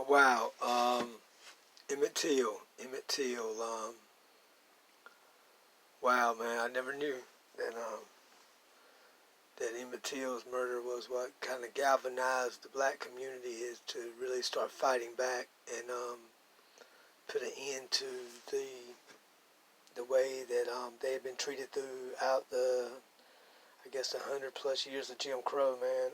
Wow. Emmett Till. Wow, man. I never knew that that Emmett Till's murder was what kind of galvanized the black community is to really start fighting back and put an end to the the way that they had been treated throughout I guess, the 100+ years of Jim Crow, man.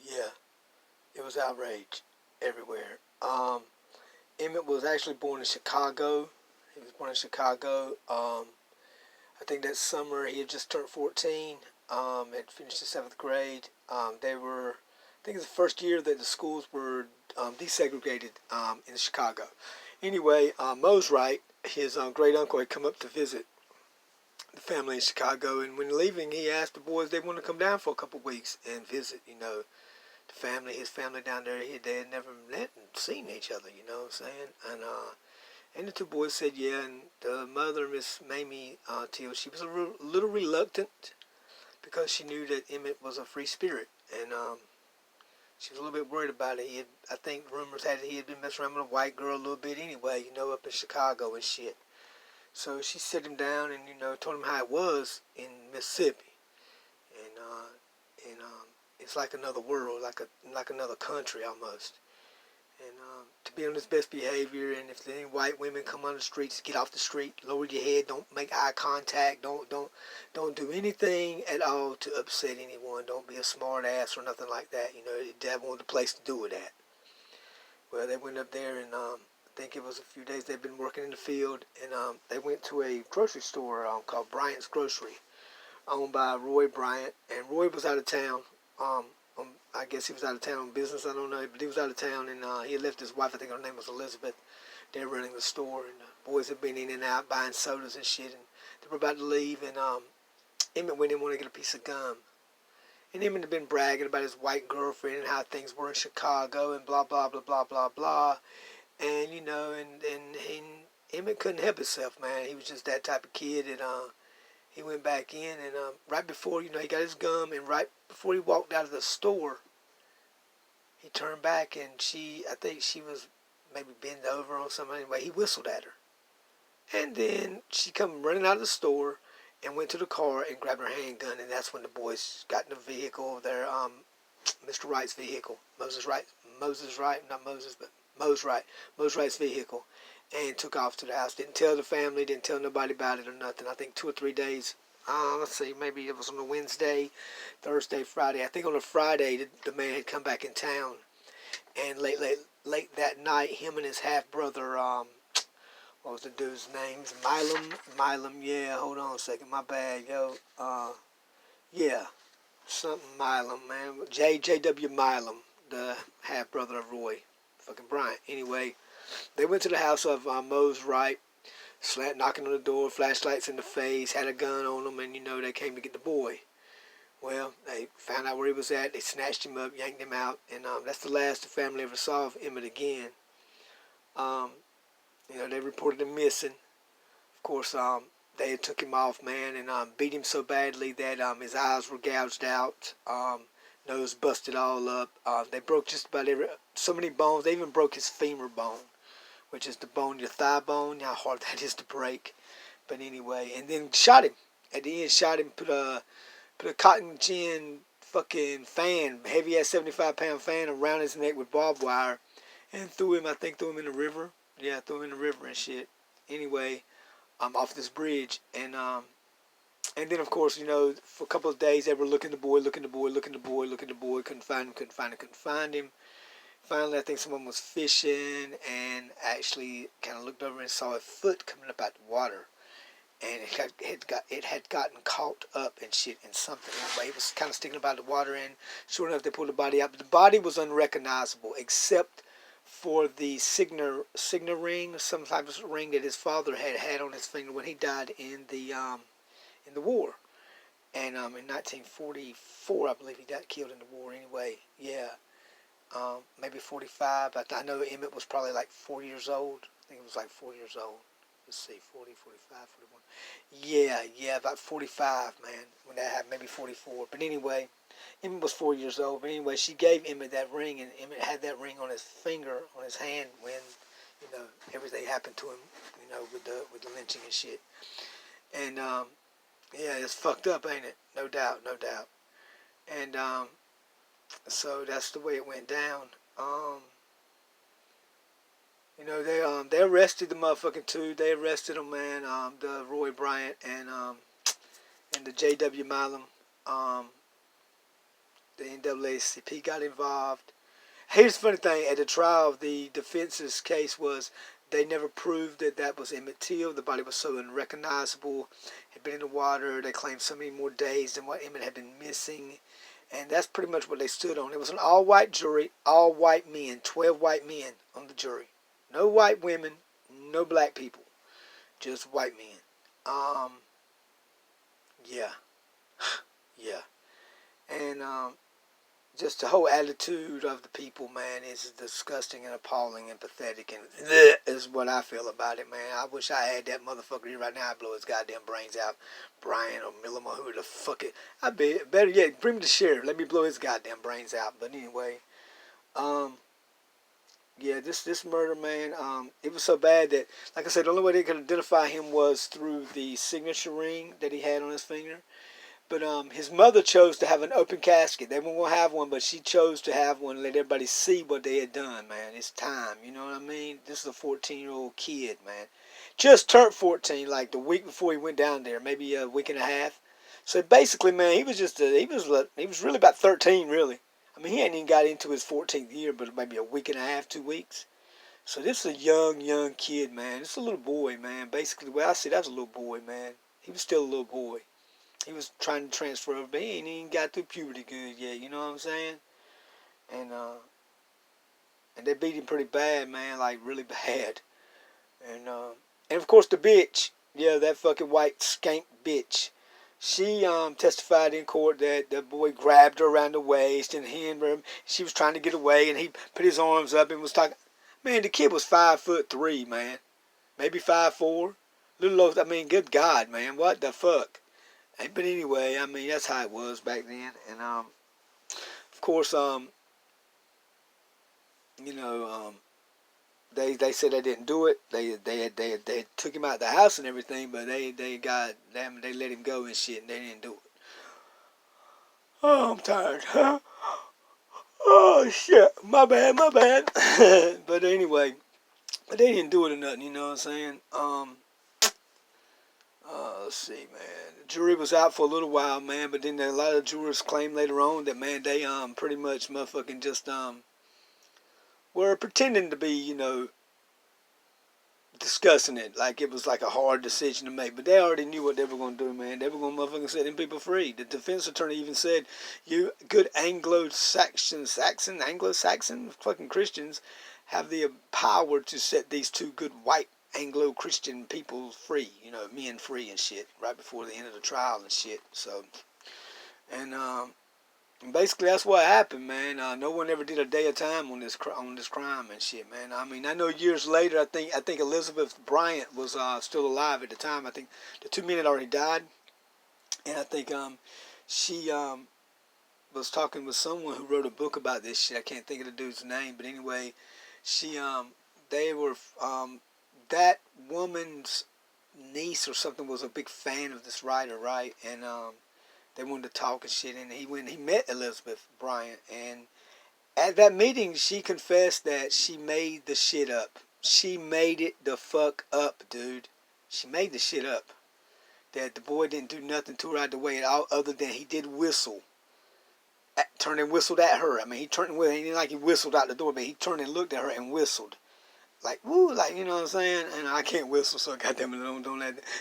Yeah, it was outrage everywhere. Emmett was actually born in Chicago. He was born in Chicago. I think that summer he had just turned 14. Had finished the 7th grade. I think it was the first year that the schools were desegregated in Chicago. Anyway, Mose Wright, his great uncle, had come up to visit the family in Chicago, and when leaving, he asked the boys if they wanted to come down for a couple of weeks and visit. The family, his family down there. They had never met and seen each other. You know what I'm saying? And the two boys said yeah. And the mother, Miss Mamie Till, she was a little reluctant because she knew that Emmett was a free spirit, and she was a little bit worried about it. I think rumors had it he had been messing around with a white girl a little bit anyway, up in Chicago and shit. So she set him down and, told him how it was in Mississippi. And it's like another world, like another country almost. And to be on his best behavior, and if any white women come on the streets, get off the street, lower your head, don't make eye contact, don't do anything at all to upset anyone. Don't be a smart ass or nothing like that. Dad wanted a place to do it at. Well, they went up there, and I think it was a few days they'd been working in the field, and they went to a grocery store called Bryant's Grocery, owned by Roy Bryant, and Roy was out of town. I guess he was out of town on business, I don't know, but he was out of town, and he had left his wife, I think her name was Elizabeth. They were running the store, and the boys had been in and out buying sodas and shit, and they were about to leave, and Emmett went in and wanted to get a piece of gum. And Emmett had been bragging about his white girlfriend and how things were in Chicago and blah, blah, blah, blah, blah, blah. And, and Emmett couldn't help himself, man. He was just that type of kid, and he went back in, and right before, he got his gum, and right before he walked out of the store, he turned back, and I think she was maybe bent over on something. Anyway, he whistled at her. And then she come running out of the store and went to the car and grabbed her handgun, and that's when the boys got in the vehicle, Mr. Wright's vehicle, Mose Wright's vehicle, and took off to the house. Didn't tell the family, didn't tell nobody about it or nothing. I think 2 or 3 days, let's see, maybe it was on a Wednesday, Thursday, Friday. I think on a Friday, the man had come back in town, and late that night, him and his half-brother, what was the dude's name? Milam, yeah, hold on a second, my bad, yo, yeah, something Milam, man, J.W. Milam, the half-brother of Roy, fucking Bryant. Anyway, they went to the house of Mose Wright, knocking on the door, flashlights in the face, had a gun on them, and, they came to get the boy. Well, they found out where he was at, they snatched him up, yanked him out, and that's the last the family ever saw of Emmett again. They reported him missing. Of course, they had took him off, man, and beat him so badly that his eyes were gouged out, nose busted all up. They broke just about so many bones. They even broke his femur bone, which is the bone, your thigh bone. How hard that is to break. But anyway, and then shot him. At the end, shot him. Put a cotton gin fucking fan, heavy ass 75-pound fan around his neck with barbed wire, and threw him in the river. Yeah, threw him in the river and shit. Anyway, off this bridge, and then of course, for a couple of days they were looking the boy, couldn't find him. Finally, I think someone was fishing and actually kind of looked over and saw a foot coming up out the water, and it had gotten caught up and shit in something. Anyway, it was kind of sticking up out the water, and sure enough, they pulled the body out, but the body was unrecognizable except for the signa ring, some type of ring that his father had on his finger when he died in the war. And in 1944, I believe he got killed in the war. Anyway, yeah, maybe 45. I know Emmett was probably like 4 years old. I think he was like 4 years old. let's see, 40, 45, 41. Yeah, about 45, man, when that happened, maybe 44. But anyway, Emmett was 4 years old. But anyway, she gave Emmett that ring, and Emmett had that ring on his finger, on his hand, when, everything happened to him, with the lynching and shit. And, yeah, it's fucked up, ain't it? No doubt, no doubt. And, so that's the way it went down. They arrested the motherfucking two. They arrested him, man. The Roy Bryant and the J.W. Milam. The NAACP got involved. Here's the funny thing: at the trial, the defense's case was they never proved that was Emmett Till. The body was so unrecognizable. Had been in the water. They claimed so many more days than what Emmett had been missing. And that's pretty much what they stood on. It was an all-white jury, all white men, 12 white men on the jury. No white women, no black people, just white men. Yeah, yeah. And just the whole attitude of the people, man, is disgusting and appalling and pathetic, and is what I feel about it, man. I wish I had that motherfucker here right now. I'd blow his goddamn brains out. Brian or Millima, who the fuck it. I bet, better yet, bring me the sheriff. Let me blow his goddamn brains out. But anyway, yeah, this murder, man, it was so bad that, like I said, the only way they could identify him was through the signature ring that he had on his finger. But his mother chose to have an open casket. They weren't going to have one, but she chose to have one and let everybody see what they had done, man. It's time, you know what I mean? This is a 14-year-old kid, man. Just turned 14, like the week before he went down there, maybe a week and a half. So basically, man, he was really about 13, really. I mean, he hadn't even got into his 14th year, but maybe a week and a half, 2 weeks. So this is a young kid, man. It's a little boy, man. Basically, the way I see it, that's a little boy, man. He was still a little boy. He was trying to transfer over, but he ain't even got through puberty good yet, you know what I'm saying? And they beat him pretty bad, man, like really bad. And of course the bitch, yeah, that fucking white skank bitch, she testified in court that the boy grabbed her around the waist and she was trying to get away, and he put his arms up and was talking. Man, the kid was 5'3", man, maybe 5'4", little low. I mean, good God, man, what the fuck? But anyway, I mean, that's how it was back then. And of course, they said they didn't do it. They took him out of the house and everything, but they let him go and shit, and they didn't do it. Oh, I'm tired. Huh? Oh shit, my bad. But anyway, they didn't do it or nothing. You know what I'm saying? Let's see, man. The jury was out for a little while, man, but then a lot of jurors claimed later on that, man, they pretty much motherfucking just were pretending to be, discussing it like it was like a hard decision to make. But they already knew what they were gonna do, man. They were gonna motherfucking set them people free. The defense attorney even said, "You good Anglo-Saxon fucking Christians have the power to set these two good white Anglo-Christian people free, men free and shit, right before the end of the trial and shit." So, and basically that's what happened, man. No one ever did a day of time on this crime and shit, man. I mean, I know years later, I think Elizabeth Bryant was still alive at the time. I think the two men had already died, and I think she was talking with someone who wrote a book about this shit. I can't think of the dude's name, but anyway, they were that woman's niece or something was a big fan of this writer, right? And they wanted to talk and shit, and he met Elizabeth Bryant, and at that meeting she confessed that she made the shit up. She made it the fuck up, dude. She made the shit up. That the boy didn't do nothing to her out the way at all, other than he did whistle. Turned and whistled at her. I mean, he turned and whistled. He didn't like he whistled out the door, but he turned and looked at her and whistled. Like, woo, like, you know what I'm saying? And I can't whistle, so goddamn it,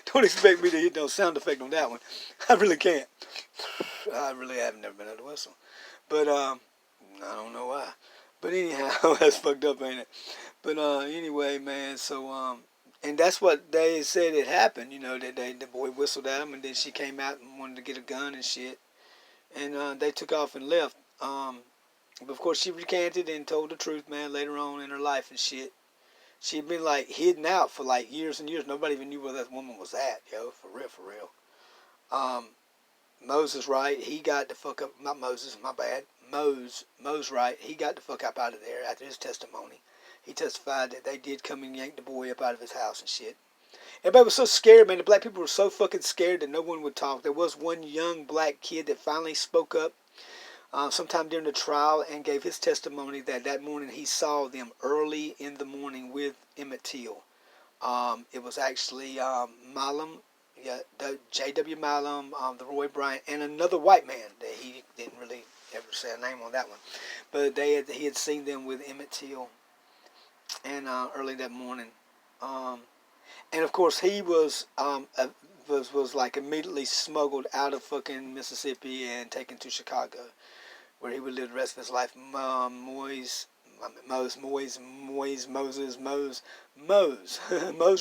don't expect me to hit no sound effect on that one. I really can't. I really have never been able to whistle. But, I don't know why. But anyhow, that's fucked up, ain't it? But, anyway, man, so, and that's what they said it happened, that the boy whistled at him, and then she came out and wanted to get a gun and shit. And, they took off and left. But, of course, she recanted and told the truth, man, later on in her life and shit. She'd been like hidden out for like years and years. Nobody even knew where that woman was at, yo. For real, for real. Um, Moses Wright, he got the fuck up. Not Moses, my bad. Mose Wright, he got the fuck up out of there after his testimony. He testified that they did come and yank the boy up out of his house and shit. Everybody was so scared, man. The black people were so fucking scared that no one would talk. There was one young black kid that finally spoke up sometime during the trial and gave his testimony that morning he saw them early in the morning with Emmett Till. It was actually Milam, yeah, J.W. Milam, the Roy Bryant, and another white man that he didn't really ever say a name on that one. But he had seen them with Emmett Till and early that morning. And of course he was like immediately smuggled out of fucking Mississippi and taken to Chicago, where he would live the rest of his life. Mose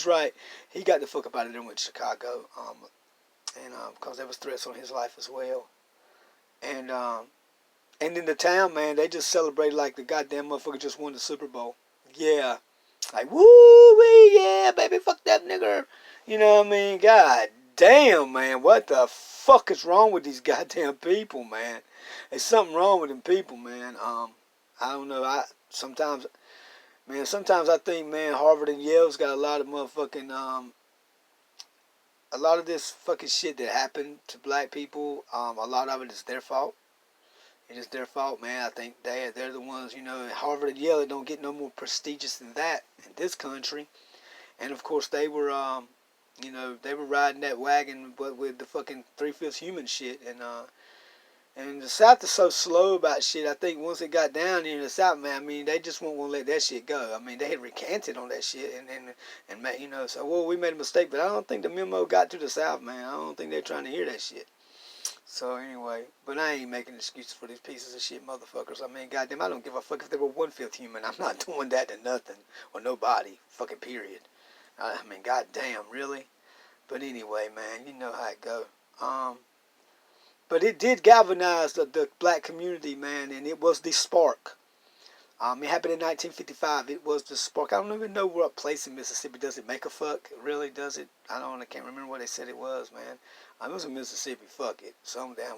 Wright, he got the fuck up out of there and went to Chicago, because there was threats on his life as well. And in the town, man, they just celebrated like the goddamn motherfucker just won the Super Bowl. Yeah. Like, woo-wee, yeah, baby, fuck that nigger. You know what I mean? God damn, man, what the fuck is wrong with these goddamn people, man? There's something wrong with them people, man. I don't know. Sometimes I think, man, Harvard and Yale's got a lot of motherfucking, a lot of this fucking shit that happened to black people. A lot of it is their fault. It is their fault, man. I think they're the ones, Harvard and Yale don't get no more prestigious than that in this country. And of course they were, they were riding that wagon, but with the fucking 3/5 human shit. And the South is so slow about shit. I think once it got down here in the South, man, I mean, they just won't want to let that shit go. I mean, they had recanted on that shit and so, well, we made a mistake, but I don't think the memo got to the South, man. I don't think they're trying to hear that shit. So anyway, but I ain't making excuses for these pieces of shit motherfuckers. I mean, goddamn, I don't give a fuck if they were 1/5 human. I'm not doing that to nothing or nobody. Fucking period. I mean, goddamn, really? But anyway, man, you know how it go. But it did galvanize the black community, man, and it was the spark. It happened in 1955. It was the spark. I don't even know what place in Mississippi does it make a fuck. Really, does it? I can't remember what they said it was, man. It was in Mississippi. Fuck it.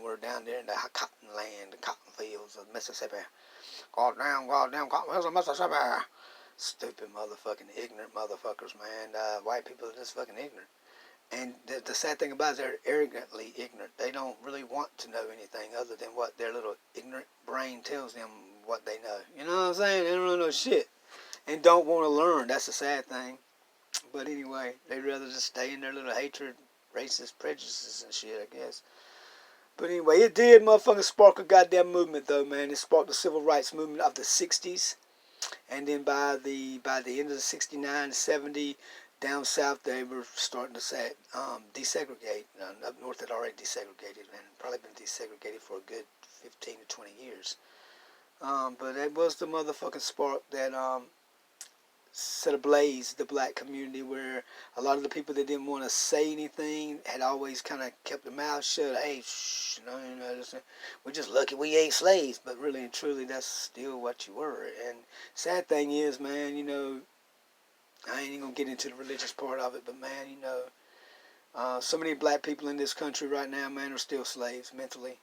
We're down there in the cotton land, the cotton fields of Mississippi. Goddamn cotton fields of Mississippi. Stupid motherfucking ignorant motherfuckers, man. White people are just fucking ignorant. And the sad thing about it is they're arrogantly ignorant. They don't really want to know anything other than what their little ignorant brain tells them what they know. You know what I'm saying? They don't really know shit. And don't want to learn. That's the sad thing. But anyway, they'd rather just stay in their little hatred, racist prejudices and shit, I guess. But anyway, it did motherfucking spark a goddamn movement, though, man. It sparked the civil rights movement of the 60s. And then by the end of the 69, 70, down south, they were starting to desegregate. Up north, had already desegregated and probably been desegregated for a good 15 to 20 years. But it was the motherfucking spark that set ablaze the black community, where a lot of the people that didn't want to say anything had always kind of kept their mouth shut. Hey, shh, we're just lucky we ain't slaves. But really and truly, that's still what you were. And sad thing is, man, I ain't even going to get into the religious part of it, but man, so many black people in this country right now, man, are still slaves mentally,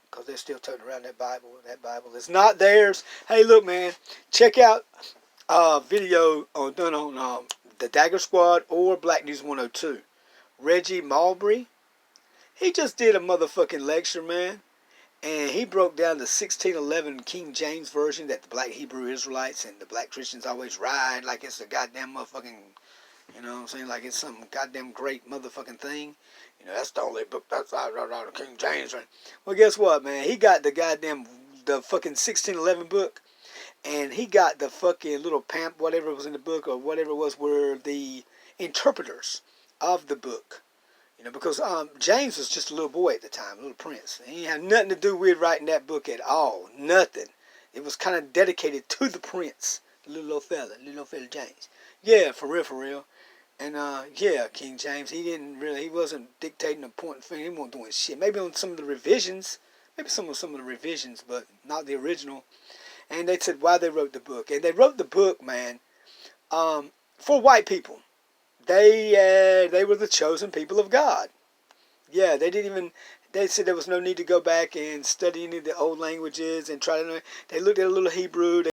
because they're still toting around that Bible. That Bible is not theirs. Hey, look, man, check out video done on the Dagger Squad or Black News 102. Reggie Marbury, he just did a motherfucking lecture, man. And he broke down the 1611 King James Version that the black Hebrew Israelites and the black Christians always ride like it's a goddamn motherfucking, you know what I'm saying, like it's some goddamn great motherfucking thing. That's the only book that's out of King James. Right? Well, guess what, man? He got the fucking 1611 book, and he got the fucking little whatever was in the book or whatever it was, were the interpreters of the book. Because James was just a little boy at the time, a little prince. He had nothing to do with writing that book at all. Nothing. It was kind of dedicated to the prince, the little fella James. Yeah, for real. And King James, he wasn't dictating a point finger. He wasn't doing shit. Maybe on some of the revisions, but not the original. And they said why they wrote the book. And they wrote the book, man, for white people. They were the chosen people of God. Yeah, they didn't even. They said there was no need to go back and study any of the old languages and try to know. They looked at a little Hebrew.